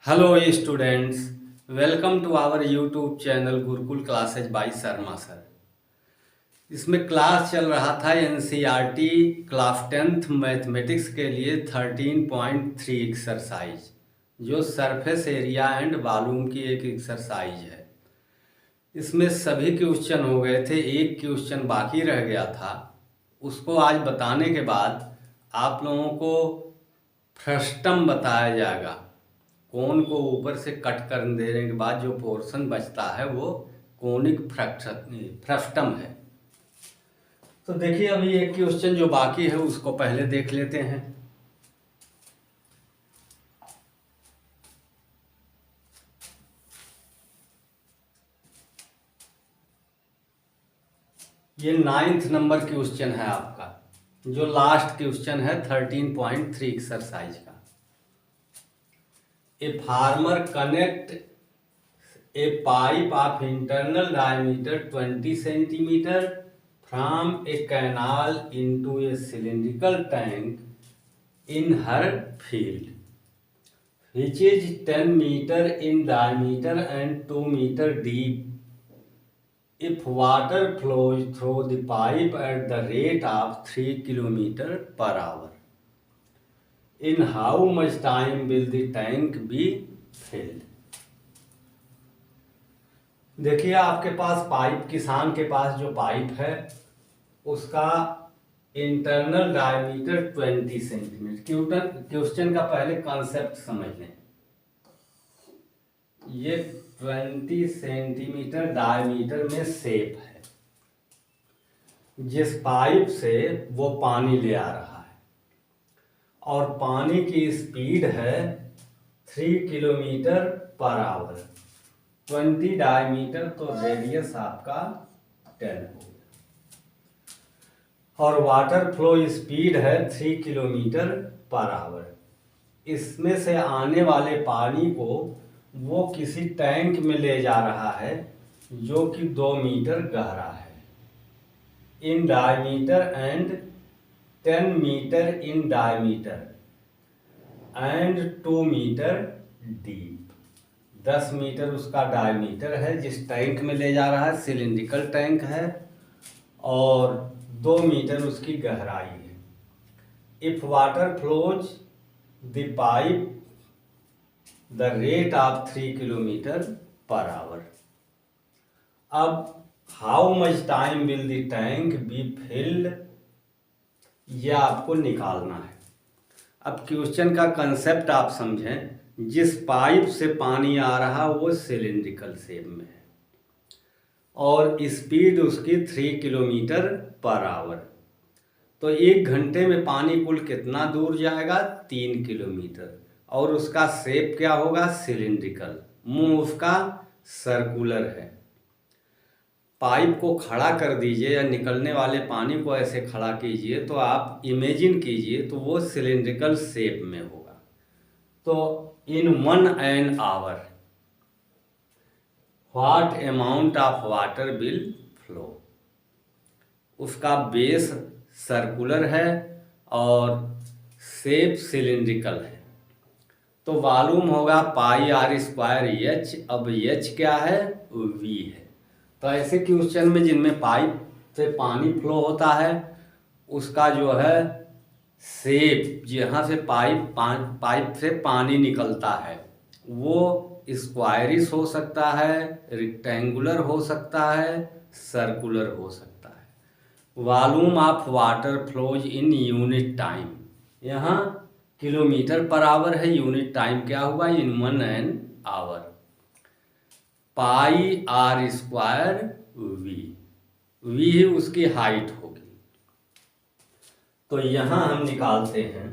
Hello students, welcome to our YouTube channel Gurukul classes by Sharma sir. इसमें class चल रहा था एनसीईआरटी क्लास 10th मैथमेटिक्स के लिए 13.3 एक्सरसाइज, जो सरफेस एरिया एंड वॉल्यूम की एक एक्सरसाइज है। इसमें सभी क्वेश्चन हो गए थे, एक क्वेश्चन बाकी रह गया था। उसको आज बताने के बाद आप लोगों को फ्रस्टम बताया जाएगा। कोन को ऊपर से कट कर देने के बाद जो पोर्शन बचता है वो कोनिक फ्रस्टम है। तो देखिए, अभी एक क्वेश्चन जो बाकी है उसको पहले देख लेते हैं। ये 9th नंबर क्वेश्चन है आपका, जो लास्ट क्वेश्चन है 13.3 एक्सरसाइज का। A farmer connect a pipe of internal diameter 20 centimeter from a canal into a cylindrical tank in her field, which is 10 meter in diameter and 2 meter deep. If water flows through the pipe at the rate of 3 kilometer per hour, in how much time will the tank be filled? देखिए, आपके पास pipe, किसान के पास जो pipe है उसका internal diameter 20 centimetre. Question का पहले concept समझ लें। ये 20 सेंटीमीटर डायमीटर में शेप है। जिस पाइप से वो पानी ले आ रहा है और पानी की स्पीड है 3 किलोमीटर पर आवर। 20 डायमीटर तो रेडियस आपका 10 हो गया, और वाटर फ्लो स्पीड है 3 किलोमीटर पर आवर। इसमें से आने वाले पानी को वो किसी टैंक में ले जा रहा है जो कि 2 मीटर गहरा है in diameter and 10 metre in diameter and 2 metre deep. 10 metre उसका डायमीटर है जिस टैंक में ले जा रहा है, सिलिंड्रिकल टैंक है, और 2 मीटर उसकी गहराई है। If water flows the pipe the rate of 3 kilometre per hour, अब how much time will the tank be filled, यह आपको निकालना है। अब क्वेश्चन का कंसेप्ट आप समझें। जिस पाइप से पानी आ रहा वो सिलिंड्रिकल शेप में है और स्पीड उसकी 3 किलोमीटर पर आवर, तो 1 घंटे में पानी कुल कितना दूर जाएगा? 3 किलोमीटर। और उसका शेप क्या होगा? सिलिंड्रिकल। मुंह उसका सर्कुलर है। पाइप को खड़ा कर दीजिए या निकलने वाले पानी को ऐसे खड़ा कीजिए तो आप इमेजिन कीजिए तो वो सिलिंड्रिकल शेप में होगा। तो इन 1 an hour what amount of water will flow. उसका बेस सर्कुलर है और शेप सिलिंड्रिकल है, तो वॉल्यूम होगा पाई आर स्क्वायर एच। अब एच क्या है? वी है। तो ऐसे क्वेश्चन में जिनमें पाइप से पानी फ्लो होता है उसका जो है शेप, जहाँ से पाइप से पानी निकलता है वो स्क्वायरिश हो सकता है, रेक्टेंगुलर हो सकता है, सर्कुलर हो सकता है। Volume of water flows in unit time, यहाँ किलोमीटर पर आवर है, यूनिट टाइम क्या हुआ? In 1 an hour। Pi R square V, V ही उसकी हाइट होगी। तो यहां हम निकालते हैं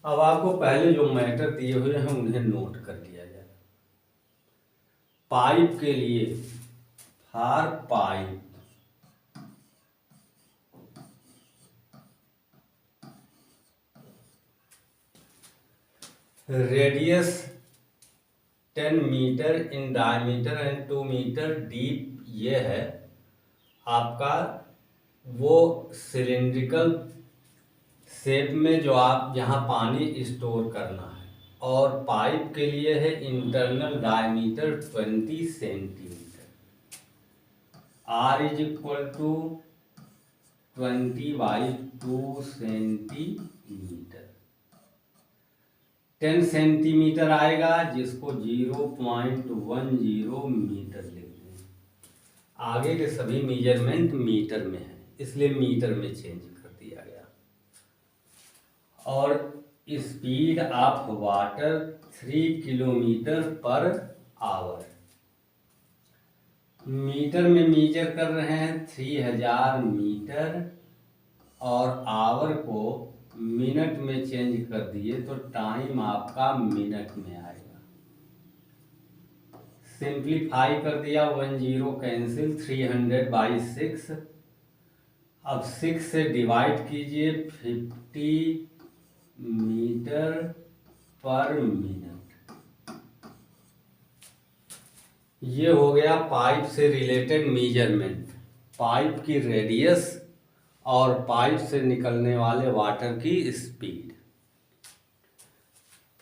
अब आपको पहले जो मैटर दिए हुए हैं उन्हें नोट कर लिया जाए। पाइप के लिए for pipe radius 10 metre in diameter and 2 metre deep, ये है आपका वो सिलिंड्रिकल शेप में जो आप जहाँ पानी स्टोर करना है। और पाइप के लिए है internal diameter 20 centimetre. R is equal to 20/2 centimetre. 10 centimetre आएगा, जिसको 0.10 मीटर लिख दें। आगे के सभी मेजरमेंट मीटर में है, इसलिए मीटर में चेंज कर दिया गया। और speed of water 3 kilometre per hour. Metre में मेजर कर रहे हैं 3000 मीटर, और आवर को मिनट में चेंज कर दिए तो टाइम आपका मिनट में आएगा। सिंप्लीफाई कर दिया, 10 कैंसिल, 300/6। अब 6 से डिवाइड कीजिए, 50 मीटर पर मिनट। ये हो गया पाइप से रिलेटेड मेजरमेंट, पाइप की रेडियस और पाइप से निकलने वाले वाटर की स्पीड।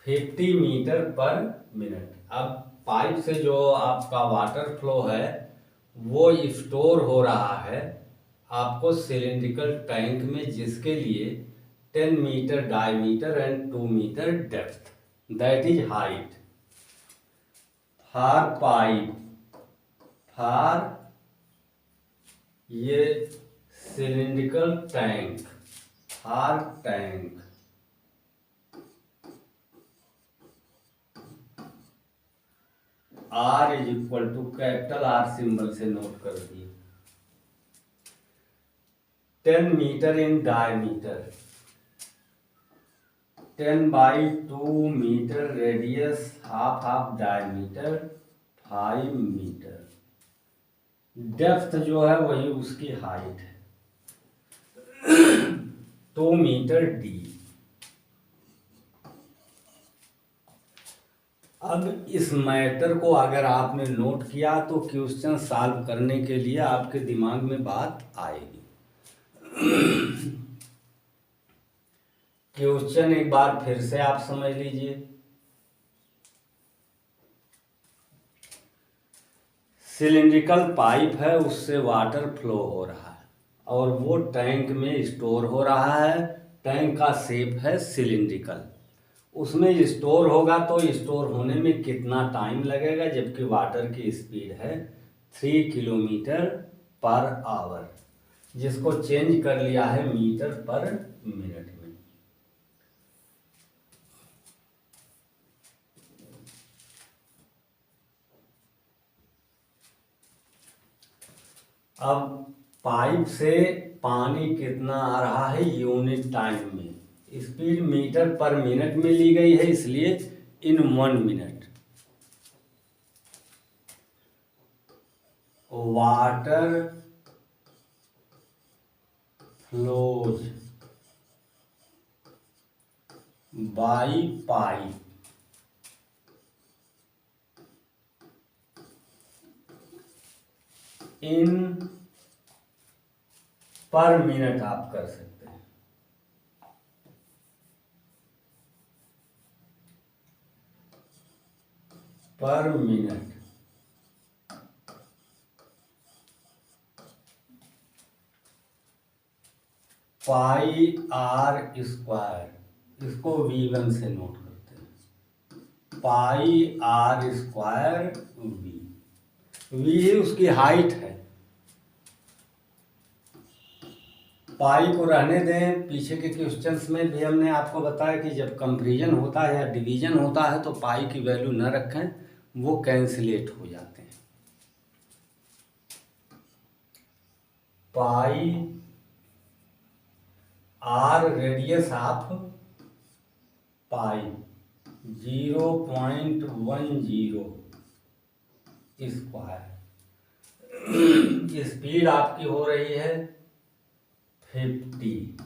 50 metre per minute. अब पाइप से जो आपका वाटर फ्लो है वो स्टोर हो रहा है आपको सिलिंड्रिकल टैंक में, जिसके लिए 10 metre diameter and 2 metre depth, that is height. For pipe, for ये cylindrical tank, for tank, R is equal to, capital R symbol से नोट कर दिए, 10 metre in diameter, 10/2 metre radius, half diameter, 5 metre. Depth जो है वही उसकी height है, 2 metre D. अब इस मैटर को अगर आपने नोट किया तो क्वेश्चन सॉल्व करने के लिए आपके दिमाग में बात आएगी। क्वेश्चन एक बार फिर से आप समझ लीजिए। सिलिंड्रिकल पाइप है, उससे वाटर फ्लो हो रहा है और वो टैंक में स्टोर हो रहा है। टैंक का शेप है सिलिंड्रिकल, उसमें स्टोर होगा तो स्टोर होने में कितना टाइम लगेगा, जबकि वाटर की स्पीड है 3 किलोमीटर पर आवर, जिसको चेंज कर लिया है मीटर पर मिनट में। अब पाइप से पानी कितना आ रहा है यूनिट टाइम में, स्पीड मीटर पर मिनट में ली गई है, इसलिए इन 1 minute. Water flows by pipe इन पर मिनट आप कर सकते हैं। पर मिनट, पाई R स्क्वायर, इसको V1 से नोट करते हैं, पाई R स्क्वायर V उसकी हाइट है। पाई को रहने दें, पीछे के क्वेश्चंस में भी हमने आपको बताया कि जब कंपैरिजन होता है या डिवीजन होता है तो पाई की वैल्यू न रखें, वो कैंसिलेट हो जाते हैं। Pi R radius of pipe 0.10 square. Speed आपकी हो रही है 50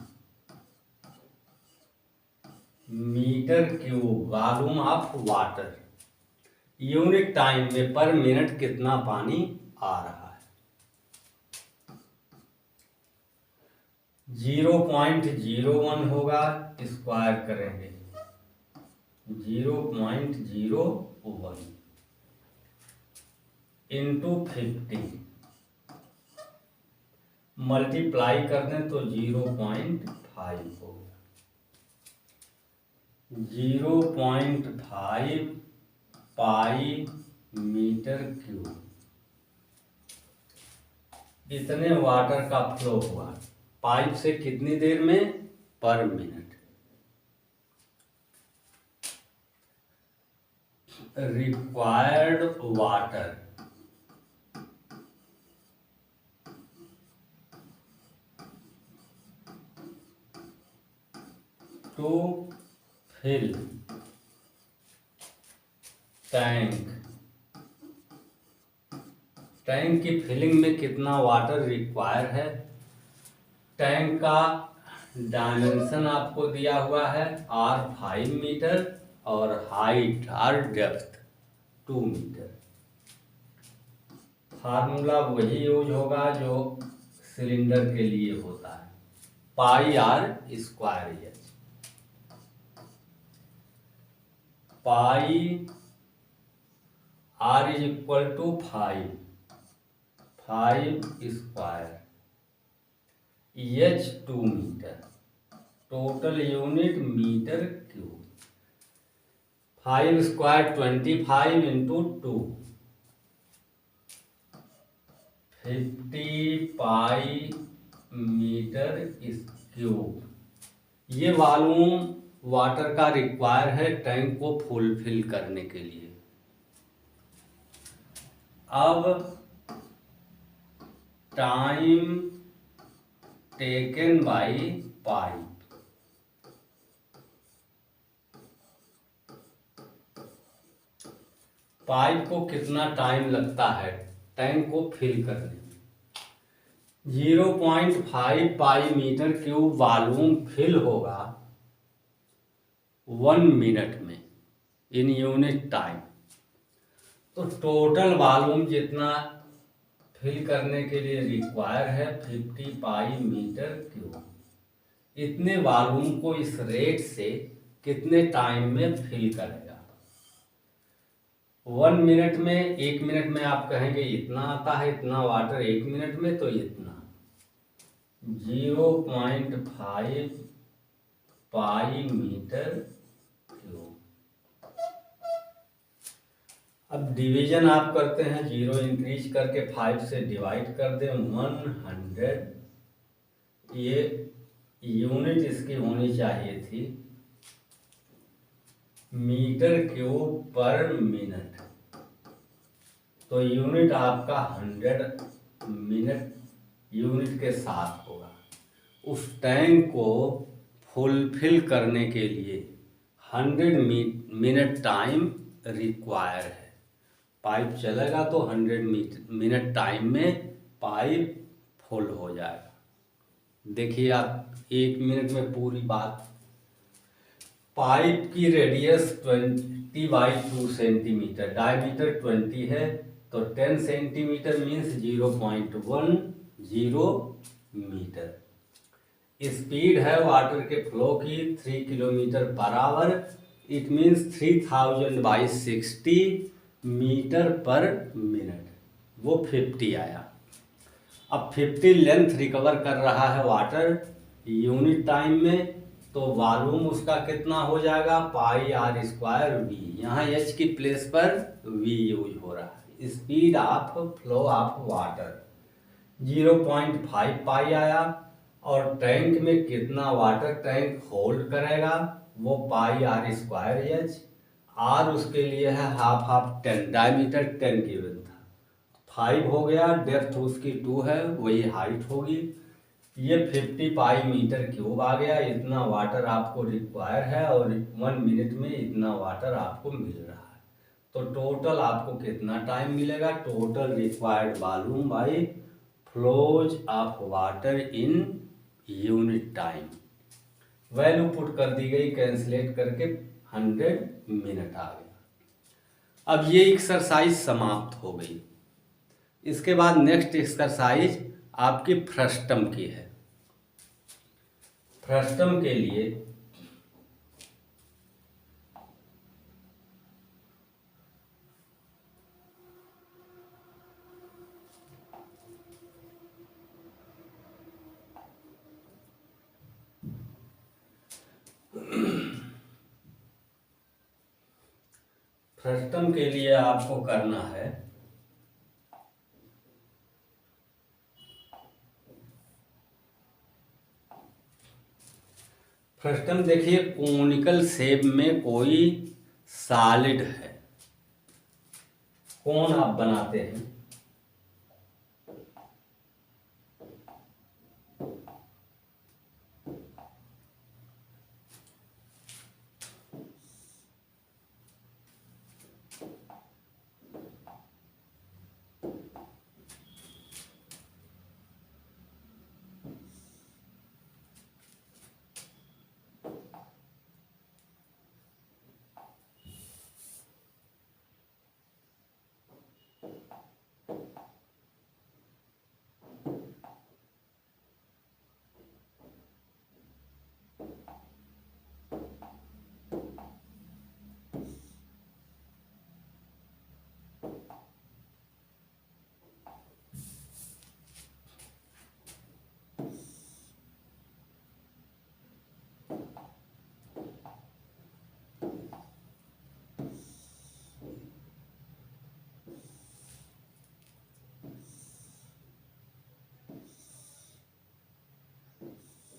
metre cube, volume of water unit time में पर मिनट कितना पानी आ रहा है। 0.01 होगा, स्क्वायर करेंगे 0.01 इंटू 50 मल्टीप्लाई कर दें तो 0.5 होगा। 0.5 पाई मीटर क्यूब इतने वाटर का फ्लो हुआ पाइप से कितनी देर में, per minute. Required water to fill tank की फिलिंग में कितना वाटर रिक्वायर है। टैंक का डायमेंशन आपको दिया हुआ है R 5 मीटर और हाइट और डेप्थ 2 मीटर। फार्मूला वही यूज होगा जो सिलेंडर के लिए होता है, pi R square H. Pi R is equal to 5 square H 2 metre, total unit metre cube. 5 square 25 into 2 50 pi metre cube. ये वॉल्यूम वाटर का रिक्वायर है टैंक को फुलफिल करने के लिए। अब time taken by pipe, pipe को कितना टाइम लगता है टैंक को फिल करने में। 0.5 pi metre cube volume fill होगा 1 मिनट में इन यूनिट टाइम। तो टोटल वॉल्यूम जितना फिल करने के लिए रिक्वायर है 50 पाई मीटर क्यूब, इतने वॉल्यूम को इस रेट से कितने टाइम में फिल करेगा। 1 मिनट में, 1 मिनट में आप कहेंगे इतना आता है, इतना वाटर 1 मिनट में, तो इतना 0.5 पाई मीटर क्यूब। अब डिवीजन आप करते हैं, 0 इंक्रीज करके 5 से डिवाइड कर दें 100। ये यूनिट इसकी होनी चाहिए थी मीटर क्यूब पर मिनट, तो यूनिट आपका 100 मिनट यूनिट के साथ होगा। उस टैंक को फुलफिल करने के लिए 100 मिनट टाइम रिक्वायर है। पाइप चलेगा तो 100 मिनट टाइम में पाइप फुल हो जाएगा। देखिए आप 1 मिनट में पूरी बात। पाइप की रेडियस 20/2 सेंटीमीटर, डायमीटर 20 है, तो 10 सेंटीमीटर मीन्स 0.10 मीटर। स्पीड है वाटर के फ्लो की 3 kilometre per hour, it means 3000/60 metre per minute, वो 50 आया। अब 50 लेंथ रिकवर कर रहा है वाटर यूनिट टाइम में, तो वॉल्यूम उसका कितना हो जाएगा, पाई आर स्क्वायर वी। यहाँ एच की प्लेस पर वी यूज हो रहा है। Speed of flow of water 0.5 पाई आया, और टैंक में कितना वाटर टैंक होल्ड करेगा वो पाई आर स्क्वायर एच। आर उसके लिए है हाफ 10, डायमीटर 10 गिवन था, 5 हो गया, डेप्थ उसकी 2 है, वही हाइट होगी। ये 50 पाई मीटर क्यूब आ गया। इतना वाटर आपको रिक्वायर है और 1 मिनट में इतना वाटर आपको मिल रहा है। तो टोटल आपको कितना टाइम मिलेगा, total required volume by flows of water in unit time. Value put कर दी गई, कैंसिलेट करके 100 मिनट आ गया। अब ये एक्सरसाइज समाप्त हो गई। इसके बाद नेक्स्ट एक्सरसाइज आपकी फ्रस्टम की है। फ्रस्टम के लिए आपको करना है फ्रस्टम। देखिए कोनिकल शेप में कोई सॉलिड है, कौन आप बनाते हैं।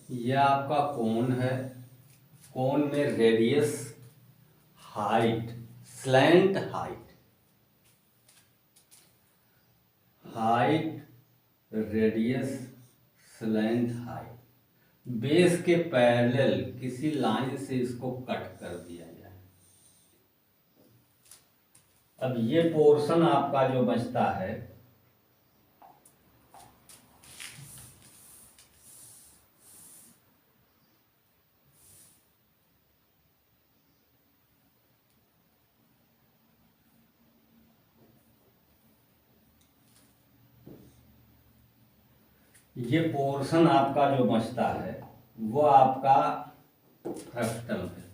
यह आपका कोन है। कोन में radius, height, slant height, radius, slant height, base के पैरेलल किसी लाइन से इसको कट कर दिया जाए। अब ये पोर्शन आपका जो बचता है, ये पोर्शन आपका जो बचता है वो आपका फ्रस्टम है।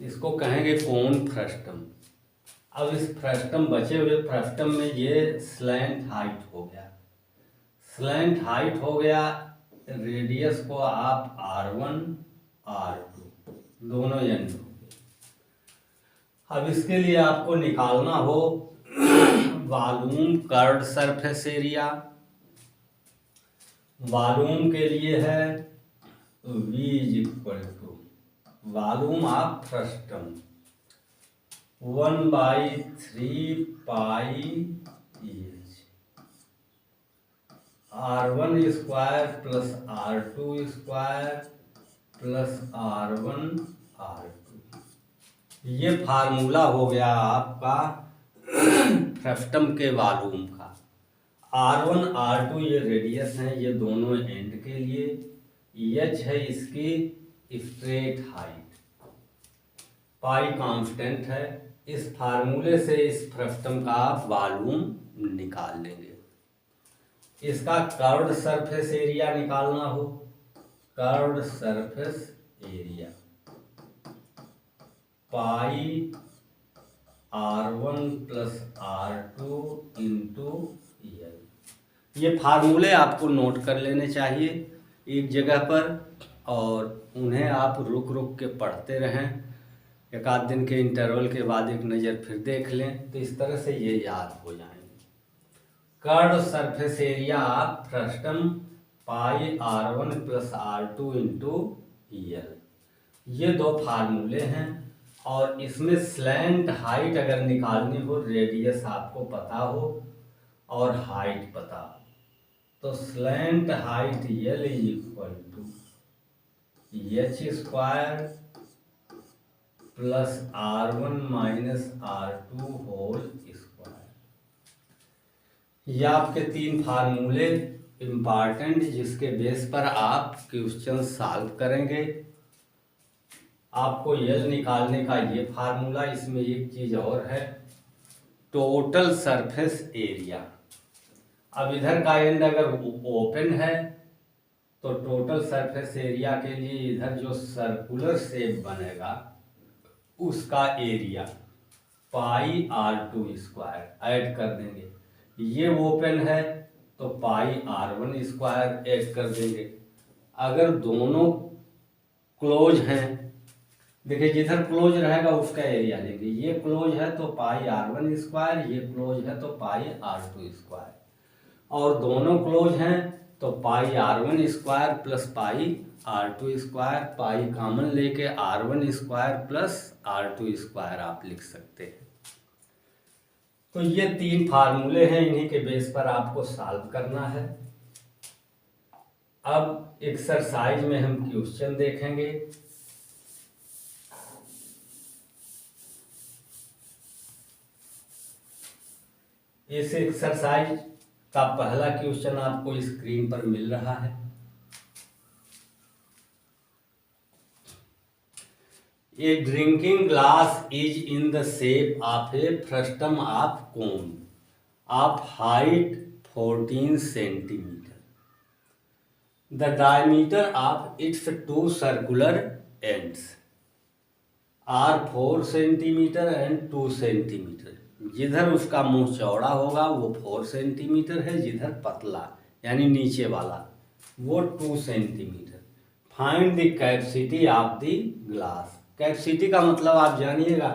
इसको कहेंगे कोन फ्रस्टम। अब इस फ्रस्टम, बचे हुए फ्रस्टम में ये स्लैंट हाइट हो गया। स्लैंट हाइट हो गया, रेडियस को आप R1 R2 दोनों एंड हो गए। अब इसके लिए आपको निकालना हो volume curved surface area. Volume के लिए है V = volume of frustum 1/3 pi EH, R1² plus R2² plus R1 R2। ये फार्मूला हो गया आपका फ्रस्टम के वॉल्यूम का। R1 R2 ये रेडियस है, ये दोनों एंड के लिए। H है इसकी स्ट्रेट हाइट, पाई कांस्टेंट है। इस फार्मूले से इस फ्रस्टम का आप वॉल्यूम निकाल लेंगे। इसका कर्व्ड सरफेस एरिया निकालना हो, curved surface area pi R1 plus R2 into EL। ये फार्मूले आपको नोट कर लेने चाहिए एक जगह पर, और उन्हें आप रुक रुक के पढ़ते रहें। एक आध दिन के इंटरवल के बाद एक नज़र फिर देख लें, तो इस तरह से ये याद हो जाएंगे। Curved surface area of frustum pi R1 plus R2 into EL। ये दो फार्मूले हैं। और इसमें स्लैंट हाइट अगर निकालनी हो, रेडियस आपको पता हो और हाइट पता हो, तो slant height L = H² plus R1 minus R2 whole square. ये आपके 3 फार्मूले इम्पॉर्टेंट, जिसके बेस पर आप क्वेश्चन सॉल्व करेंगे। आपको यल निकालने का ये फार्मूला, इसमें एक चीज और है, टोटल सरफेस एरिया। अब इधर का एंड अगर ओपन है तो टोटल सरफेस एरिया के लिए इधर जो सर्कुलर शेप बनेगा उसका एरिया पाई r² ऐड कर देंगे। ये ओपन है तो पाई r² ऐड कर देंगे। अगर दोनों क्लोज हैं, देखिए जिधर क्लोज रहेगा उसका एरिया लेंगे। ये क्लोज है तो पाई r1², ये क्लोज है तो पाई r2², और दोनों क्लोज हैं तो पाई r1² plus pi r2², pi common लेके r1² प्लस r2² आप लिख सकते हैं। तो ये 3 फार्मूले हैं, इन्हीं के बेस पर आपको सॉल्व करना है। अब एक्सरसाइज में हम क्वेश्चन देखेंगे। इस एक्सरसाइज का पहला क्वेश्चन आपको स्क्रीन पर मिल रहा है। A drinking glass is in the shape of a frustum of cone of height 14 centimetre. The diameter of its 2 circular ends are 4 centimetre and 2 centimetre. जिधर उसका मुंह चौड़ा होगा वो 4 सेंटीमीटर है, जिधर पतला यानी नीचे वाला वो 2 centimetre. Find the capacity of the glass. Capacity का मतलब आप जानिएगा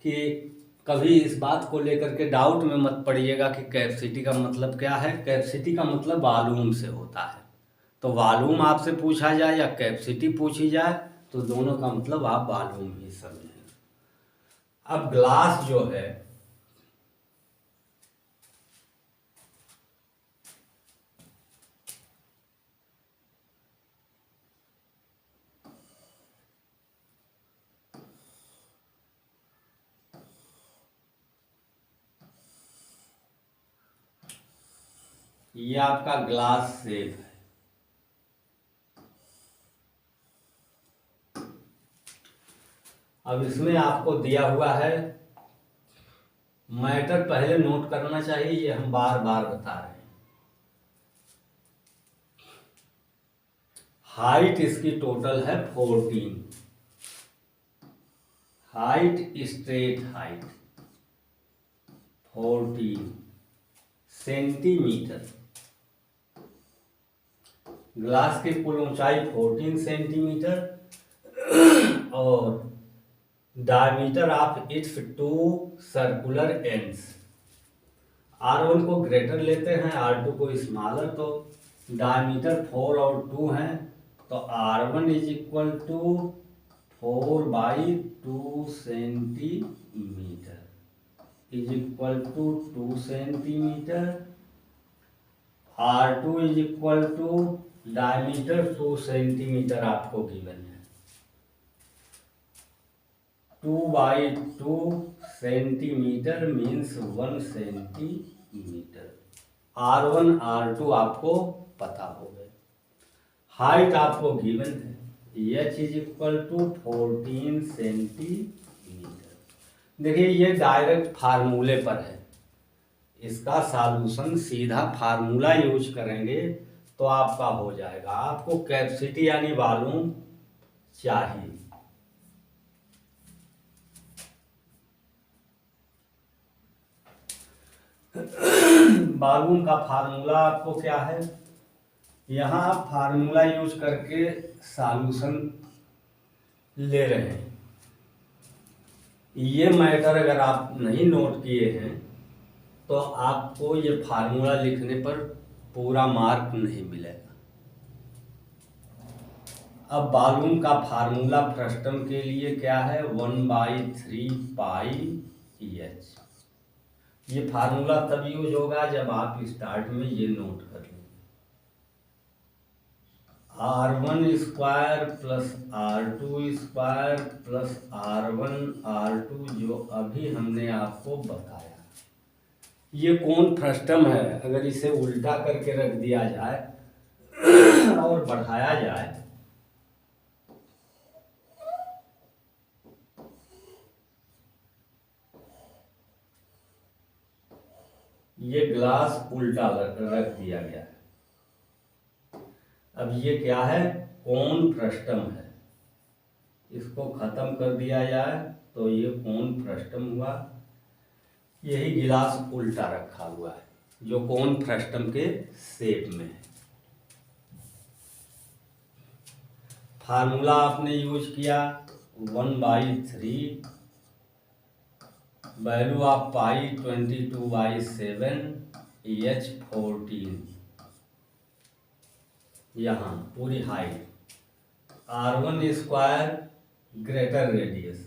कि कभी इस बात को लेकर के डाउट में मत पड़िएगा कि कैपेसिटी का मतलब क्या है। कैपेसिटी का मतलब वॉल्यूम से होता है, तो वॉल्यूम आपसे पूछा जाए या कैपेसिटी पूछी जाए तो दोनों का मतलब आप वॉल्यूम ही समझें। अब ग्लास जो है ये आपका ग्लास शेप है। अब इसमें आपको दिया हुआ है, मैटर पहले नोट करना चाहिए, ये हम बार बार बता रहे हैं। हाइट इसकी टोटल है 14, height straight height 14 centimetre. Glass की कुल ऊंचाई 14 सेंटीमीटर और diameter of its 2 circular ends. R1 को ग्रेटर लेते हैं, R2 को स्मॉलर, तो डायमीटर 4 और 2 हैं तो R1 is equal to 4/2 centimetre is equal to 2 centimetre. R2 is equal to diameter 2 centimetre आपको गिवन है, 2/2 centimetre means 1 centimetre. R1 R2 आपको पता हो गए। हाइट आपको गिवन है, h is equal to 14 centimetre. देखिए ये डायरेक्ट फार्मूले पर है, इसका सॉल्यूशन सीधा फार्मूला यूज करेंगे तो आपका हो जाएगा। आपको कैपेसिटी यानी वॉल्यूम चाहिए। वॉल्यूम का फार्मूला आपको क्या है, यहाँ आप फार्मूला यूज करके सॉल्यूशन ले रहे हैं। ये मैटर अगर आप नहीं नोट किए हैं तो आपको ये फार्मूला लिखने पर पूरा मार्क नहीं मिलेगा। अब वॉल्यूम का फार्मूला फ्रस्टम के लिए क्या है, 1/3 पाई h। ये फार्मूला तब यूज होगा जब आप स्टार्ट में ये नोट कर लें, R1² plus R2² plus R1 जो अभी हमने आपको बताया। ये कोण फ्रस्टम है, अगर इसे उल्टा करके रख दिया जाए और बढ़ाया जाए ये ग्लास उल्टा रख दिया गया है। अब ये क्या है, कोन फ्रस्टम है। इसको खत्म कर दिया जाए तो ये कोन फ्रस्टम हुआ। यही गिलास उल्टा रखा हुआ है जो कोन फ्रस्टम के शेप में है। फार्मूला आपने यूज किया 1/3 वैल्यू ऑफ पाई 22/7 H14। यहाँ पूरी height R1 square greater radius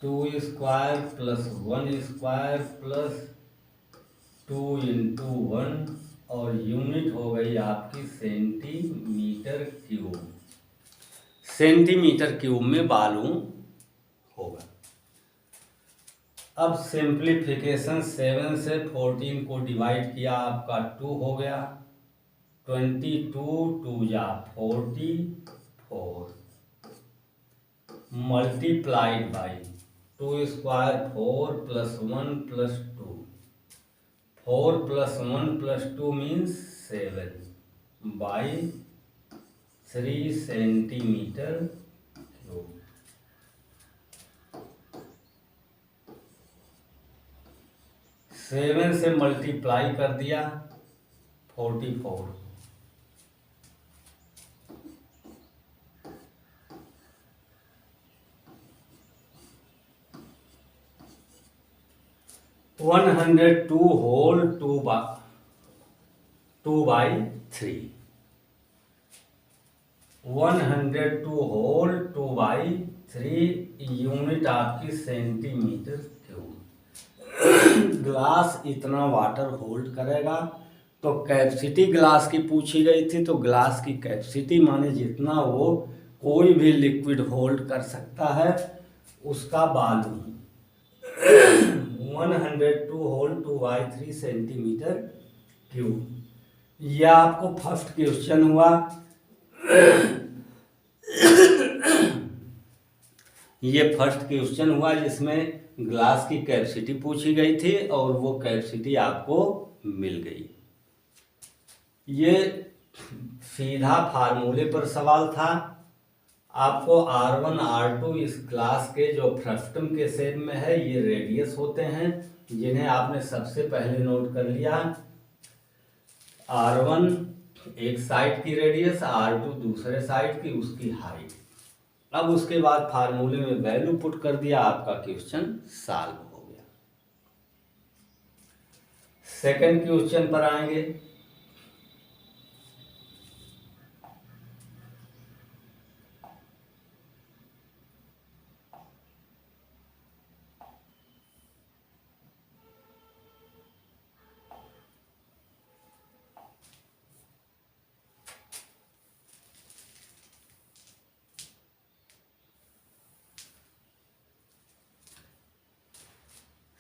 2 square plus 1 square plus 2 × 1 और यूनिट हो गई आपकी सेंटीमीटर क्यूब। सेंटीमीटर क्यूब में मालूम होगा। अब सिंप्लीफिकेशन 7 से 14 को डिवाइड किया, आपका 2 हो गया। 22 2 जा 44 multiplied by 2 square 4 plus 1 plus 2 4 plus 1 plus 2 means 7 by 3 centimetre cube. 7 से मल्टीप्लाई कर दिया 44 102 होल 2/3 102 होल 2/3 यूनिट आपकी सेंटीमीटर क्यूब। ग्लास इतना वाटर होल्ड करेगा। तो कैपेसिटी ग्लास की पूछी गई थी, तो ग्लास की कैपेसिटी माने जितना वो कोई भी लिक्विड होल्ड कर सकता है उसका वॉल्यूम 102 होल 2/3 सेंटीमीटर क्यूब। यह आपको फर्स्ट क्वेश्चन हुआ। ये फर्स्ट क्वेश्चन हुआ जिसमें ग्लास की कैपेसिटी पूछी गई थी और वो कैपेसिटी आपको मिल गई। ये सीधा फार्मूले पर सवाल था। आपको R1 R2 इस ग्लास के जो फ्रस्टम के शेप में है ये रेडियस होते हैं, जिन्हें आपने सबसे पहले नोट कर लिया। R1 एक साइड की रेडियस, R2 दूसरे साइड की, उसकी हाइट। अब उसके बाद फार्मूले में वैल्यू पुट कर दिया, आपका क्वेश्चन सॉल्व हो गया। सेकंड क्वेश्चन पर आएंगे।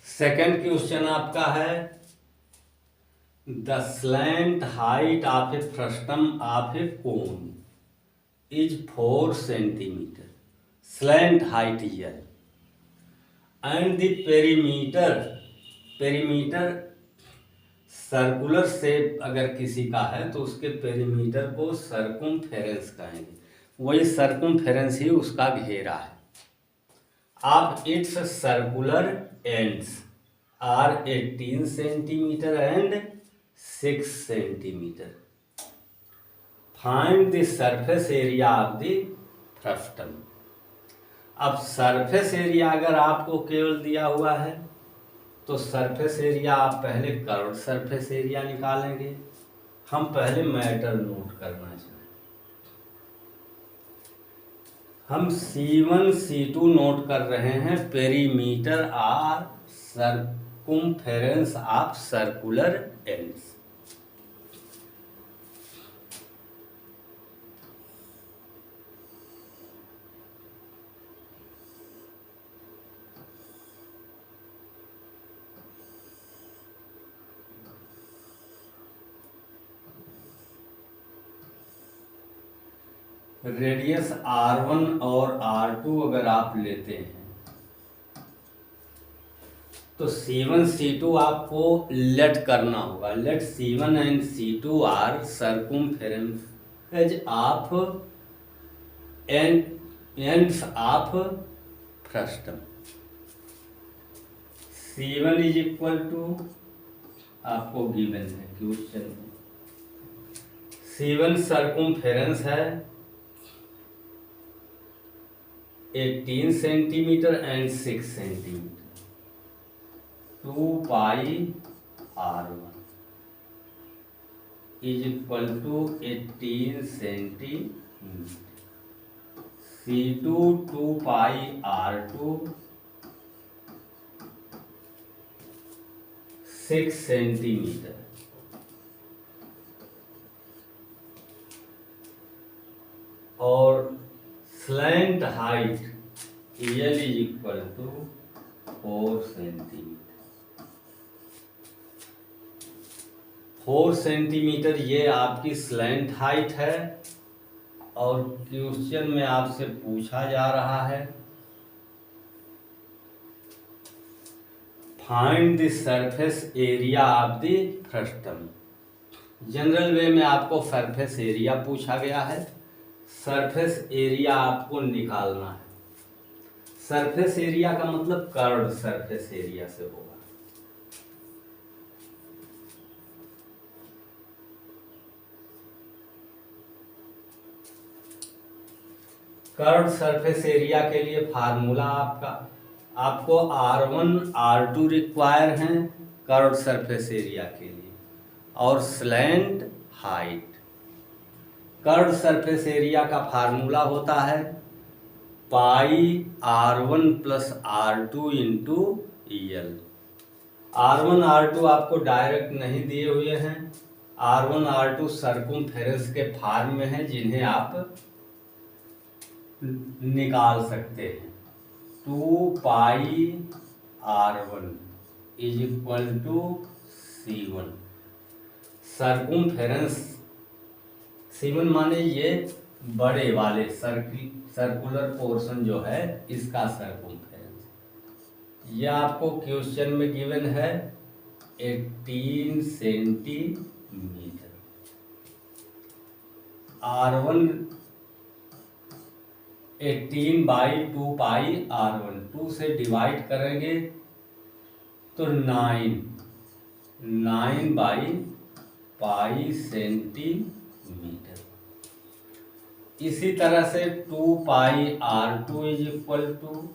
सेकंड क्वेश्चन आपका है the slant height of a frustum of A cone is 4 centimetre. Slant height L and the perimeter circular shape अगर किसी का है तो उसके पेरीमीटर को सर्कुम्फेरेंस कहेंगे। वही सर्कुम्फेरेंस ही उसका घेरा है। आप it's circular ends are 18 centimeter and 6 centimeter. Find the surface area of the frustum. अब सरफेस एरिया अगर आपको केवल दिया हुआ है तो सरफेस एरिया आप पहले कर्व सरफेस एरिया निकालेंगे। हम पहले मैटर नोट करना चाहें। हम C1 C2 नोट कर रहे हैं। Perimeter or circumference of circular ends. Radius R1 और R2 अगर आप लेते हैं तो C1 C2 आपको लेट करना होगा। Let C1 and C2 are circumference of ends of frustum. C1 is equal to आपको गिवन है क्वेश्चन में, C1 सर्कुम्फेरेंस है 18 centimetre and 6 centimetre, 2 pi R1 is equal to 18 centimetre. C2 2 pi R2 6 centimetre. और slant height L is equal to 4 centimetre. 4 centimetre ये आपकी slant height है। और question में आपसे पूछा जा रहा है find the surface area of the frustum. General वे में आपको सरफेस एरिया पूछा गया है, सरफेस एरिया आपको निकालना है। सरफेस एरिया का मतलब कर्व्ड सरफेस एरिया से होगा। कर्व्ड सरफेस एरिया के लिए फार्मूला आपको R1 R2 रिक्वायर हैं कर्व्ड सरफेस एरिया के लिए, और slant height. Curved surface area का फार्मूला होता है पाई R1 plus R2 into EL। R1 R2 आपको डायरेक्ट नहीं दिए हुए हैं, R1 R2 सर्कुम्फेरेंस के फॉर्म में है जिन्हें आप निकाल सकते हैं। 2 pi R1 is equal to C1। Circumference C1 माने ये बड़े वाले सर्कुलर पोर्शन जो है इसका सर्कुम्फेरेंस। यह आपको क्वेश्चन में गिवन है 18 centimetre. R1 18 by 2 pi R1, 2 से डिवाइड करेंगे तो 9 बाई पाई सेंटीमीटर। इसी तरह से 2 pi R2 is equal to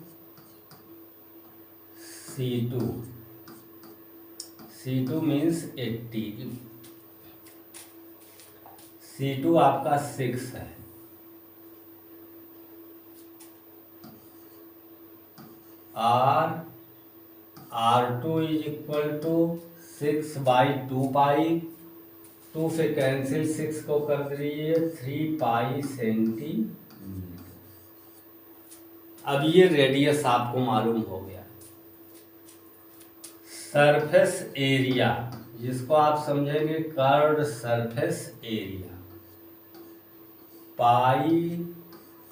C2 means 80। C2 आपका 6 है। R2 is equal to 6 by 2 pi, 2 से कैंसिल 6 को कर दीजिए 3 पाई सेंटीमीटर। अब ये रेडियस आपको मालूम हो गया। सरफेस एरिया जिसको आप समझेंगे curved surface area, pi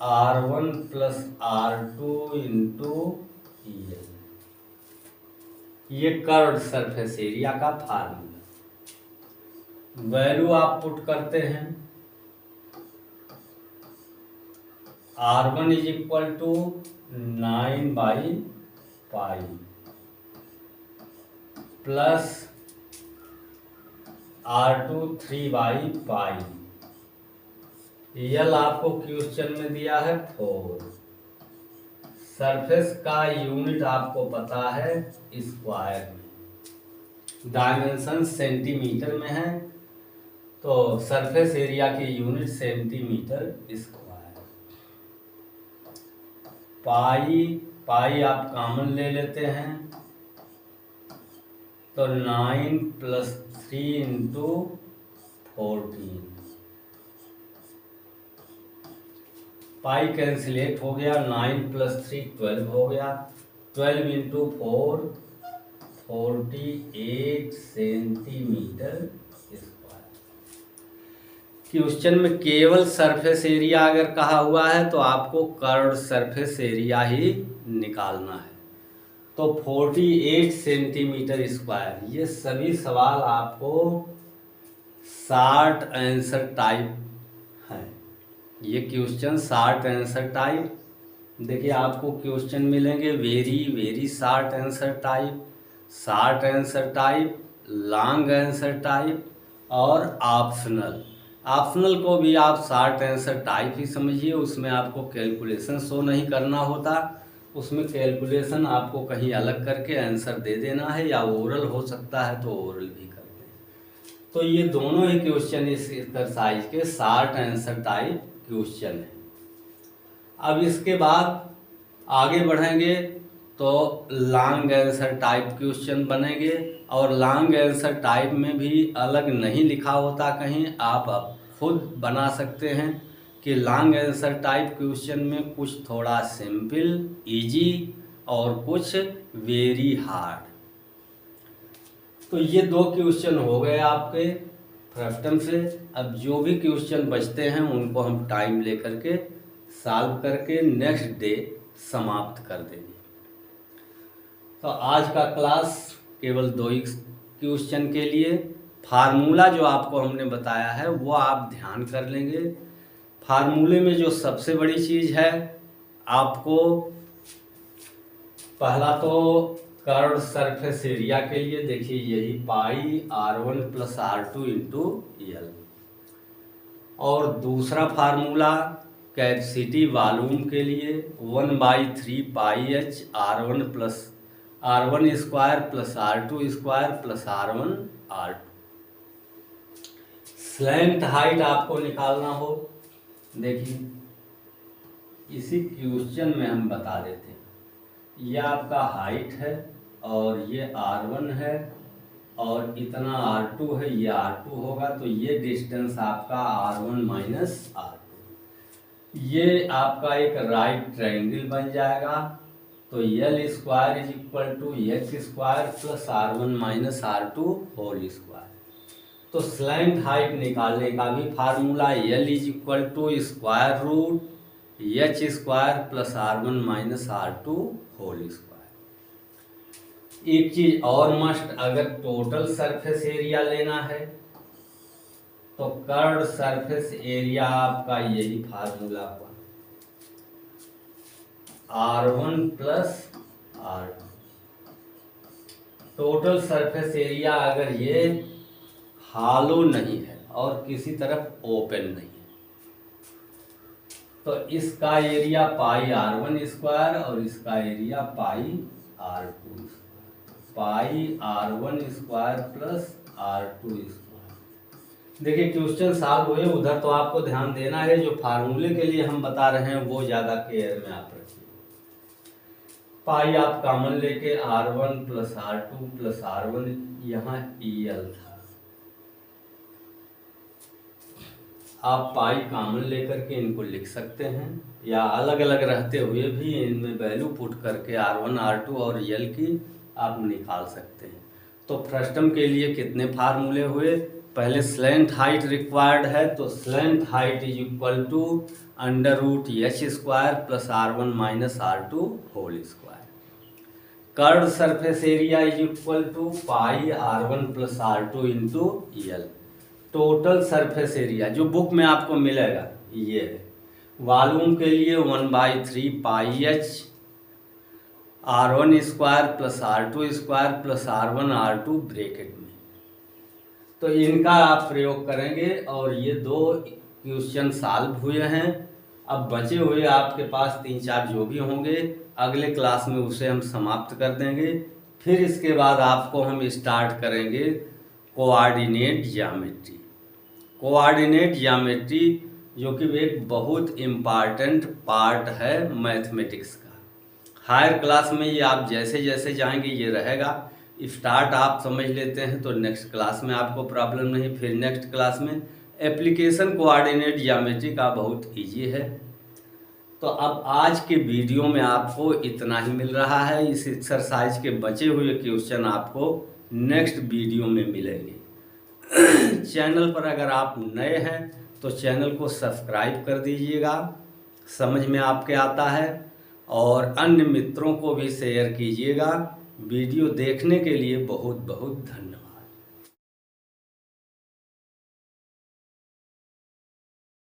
R1 plus R2 into EL। ये कर्व्ड सरफेस एरिया का फार्मूला। वैल्यू आप पुट करते हैं R1 is equal to 9 by pi plus R2 3 by pi. L आपको क्वेश्चन में दिया है 4। सरफेस का यूनिट आपको पता है स्क्वायर में, डायमेंशन सेंटीमीटर में है, तो सरफेस एरिया की यूनिट सेंटीमीटर स्क्वायर। पाई आप कॉमन ले लेते हैं तो 9 प्लस 3 इंटू 14। पाई कैंसिलेट हो गया, 9 प्लस 3 12 हो गया, 12 इंटू 4 48 सेंटीमीटर स्क्वायर। क्वेश्चन में केवल सरफेस एरिया अगर कहा हुआ है तो आपको कर्व्ड सरफेस एरिया ही निकालना है। तो 48 सेंटीमीटर स्क्वायर। ये सभी सवाल आपको शॉर्ट आंसर टाइप है। ये क्वेश्चन शॉर्ट आंसर टाइप, देखिए आपको क्वेश्चन मिलेंगे very very short answer type, short answer type, long answer type और ऑप्शनल। ऑप्शनल को भी आप शॉर्ट आंसर टाइप ही समझिए, उसमें आपको कैलकुलेशन शो नहीं करना होता, उसमें कैलकुलेशन आपको कहीं अलग करके आंसर दे देना है, या ओरल हो सकता है तो ओरल भी कर दें। तो ये दोनों ही क्वेश्चन इस एक्सरसाइज के शॉर्ट आंसर टाइप क्वेश्चन है। अब इसके बाद आगे बढ़ेंगे तो लॉन्ग आंसर टाइप क्वेश्चन बनेंगे, और लॉन्ग आंसर टाइप में भी अलग नहीं लिखा होता कहीं, आप खुद बना सकते हैं कि लॉन्ग आंसर टाइप क्वेश्चन में कुछ थोड़ा सिंपल इजी और कुछ वेरी हार्ड। तो ये 2 क्वेश्चन हो गए आपके फ्रस्टम से। अब जो भी क्वेश्चन बचते हैं उनको हम टाइम लेकर के सॉल्व करके नेक्स्ट डे समाप्त कर देंगे। तो आज का क्लास केवल 2 ही क्वेश्चन के लिए। फार्मूला जो आपको हमने बताया है वो आप ध्यान कर लेंगे। फार्मूले में जो सबसे बड़ी चीज़ है, आपको पहला तो कर्व सरफेस एरिया के लिए देखिए यही पाई r1 + r2 × L, और दूसरा फार्मूला कैपेसिटी वॉल्यूम के लिए 1/3 πh r1 + r1² + r2² + r1 r2। Slant height आपको निकालना हो, देखिए इसी क्वेश्चन में हम बता देते हैं। यह आपका हाइट है और ये r1 है और इतना r2 है, ये r2 होगा, तो ये डिस्टेंस आपका r1 - r2। ये आपका एक राइट ट्रायंगल बन जाएगा। तो L² = h² + r1 - r2 whole square. तो स्लैंट हाइट निकालने का भी formula L = √h² + r1 - r2 whole square. एक चीज और मस्ट, अगर टोटल सरफेस एरिया लेना है तो कर्व्ड सरफेस एरिया आपका यही फार्मूला हुआ, r1 + r2। Total surface area अगर ये हालो नहीं है और किसी तरफ ओपन नहीं है तो इसका एरिया πr1² और इसका एरिया πr2², πr1² + r2²। देखिए क्वेश्चन सॉल्व हुए, उधर तो आपको ध्यान देना है, जो फार्मूले के लिए हम बता रहे हैं वो ज़्यादा केयर में आप रखिए। पाई आप कॉमन लेके r1 + r2 + r1, यहाँ EL था, आप पाई कॉमन लेकर के इनको लिख सकते हैं, या अलग अलग रहते हुए भी इनमें वैल्यू पुट करके r1 r2 और L की आप निकाल सकते हैं। तो फ्रस्टम के लिए कितने फार्मूले हुए? पहले स्लैंट हाइट रिक्वायर्ड है, तो slant height = √h² + r1 - r2 whole square. Curved surface area = πr1 + r2 × L। Total surface area जो बुक में आपको मिलेगा ये है। वॉल्यूम के लिए 1/3 πh r1² + r2² + r1 r2 bracket में। तो इनका आप प्रयोग करेंगे और ये 2 क्वेश्चन सॉल्व हुए हैं। अब बचे हुए आपके पास 3-4 जो भी होंगे अगले क्लास में उसे हम समाप्त कर देंगे। फिर इसके बाद आपको हम स्टार्ट करेंगे कोऑर्डिनेट ज्योमेट्री। कोऑर्डिनेट ज्योमेट्री जो कि एक बहुत इम्पॉर्टेंट पार्ट है मैथमेटिक्स का। हायर क्लास में ये आप जैसे जैसे जाएंगे ये रहेगा। स्टार्ट आप समझ लेते हैं तो नेक्स्ट क्लास में आपको प्रॉब्लम नहीं। फिर नेक्स्ट क्लास में एप्लीकेशन कोऑर्डिनेट ज्योमेट्री का बहुत इजी है। तो अब आज के वीडियो में आपको इतना ही मिल रहा है। इस एक्सरसाइज के बचे हुए क्वेश्चन आपको नेक्स्ट वीडियो में मिलेंगे। चैनल पर अगर आप नए हैं तो चैनल को सब्सक्राइब कर दीजिएगा, समझ में आपके आता है। और अन्य मित्रों को भी शेयर कीजिएगा। वीडियो देखने के लिए बहुत बहुत धन्यवाद।